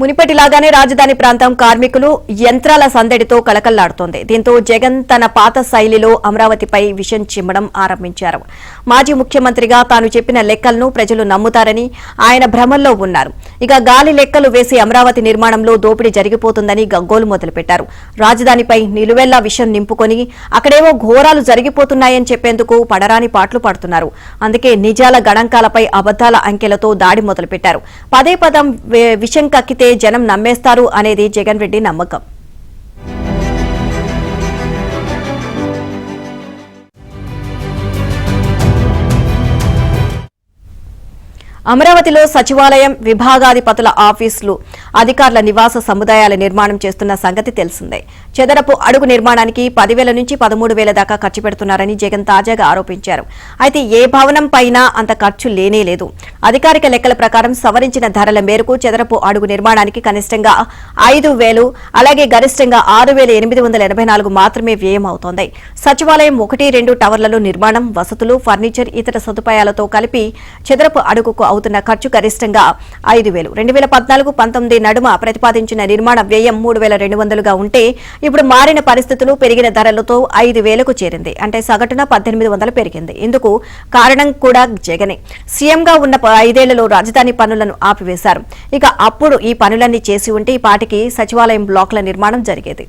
మునిపటిలాగానే రాజధాని ప్రాంతం కార్మికులు యంత్రాల సందడితో కలకల్లాడుతోంది. దీంతో జగన్ తన పాత శైలిలో అమరావతిపై విషం చిమ్మడం ఆరంభించారు. మాజీ ముఖ్యమంత్రిగా తాను చెప్పిన లెక్కలను ప్రజలు నమ్ముతారని ఆయన భ్రమల్లో ఉన్నారు. ఇక గాలి లెక్కలు వేసి అమరావతి నిర్మాణంలో దోపిడీ జరిగిపోతుందని గగ్గోలు మొదలుపెట్టారు. రాజధానిపై నిలువెల్లా విషం నింపుకొని అక్కడేవో ఘోరాలు జరిగిపోతున్నాయని చెప్పేందుకు పడరాని పాట్లు పడుతున్నారు. అందుకే నిజాల గణాంకాలపై అబద్దాల అంకెలతో దాడి మొదలుపెట్టారు. పదే పదం విషం కక్కితే జనం నమ్మేస్తారు అనేది జగన్ రెడ్డి నమ్మకం. అమరావతిలో సచివాలయం, విభాగాధిపతుల ఆఫీసులు, అధికారుల నివాస సముదాయాల నిర్మాణం చేస్తున్న సంగతి తెలిసిందే. చదరపు అడుగు నిర్మాణానికి 10,000 నుంచి 13,000 దాకా ఖర్చు పెడుతున్నారని జగన్ తాజాగా ఆరోపించారు. అయితే ఏ భవనం పైనా అంత ఖర్చు లేనేలేదు. అధికారిక లెక్కల ప్రకారం సవరించిన ధరల మేరకు చదరపు అడుగు నిర్మాణానికి కనిష్టంగా 5,000, అలాగే గరిష్టంగా 6,884 మాత్రమే వ్యయం అవుతోంది. సచివాలయం 1-2 టవర్లలో నిర్మాణం, వసతులు, ఫర్నిచర్, ఇతర సదుపాయాలతో కలిపి చదరపు అడుగుకు అవుతున్న ఖర్చు గరిష్టంగా 5,000. 2014-19 నడుమ ప్రతిపాదించిన నిర్మాణ వ్యయం 3,200గా ఉంటే ఇప్పుడు మారిన పరిస్థితులు, పెరిగిన ధరలతో 5,000కు చేరింది. అంటే సగటున 1,800 పెరిగింది. ఇందుకు కారణం కూడా జగనే. సీఎంగా ఉన్న 5 ఏళ్లలో రాజధాని పనులను ఆపివేశారు. ఇక అప్పుడు ఈ పనులన్నీ చేసి ఉంటే ఈ పాటికి సచివాలయం బ్లాకుల నిర్మాణం జరిగేది.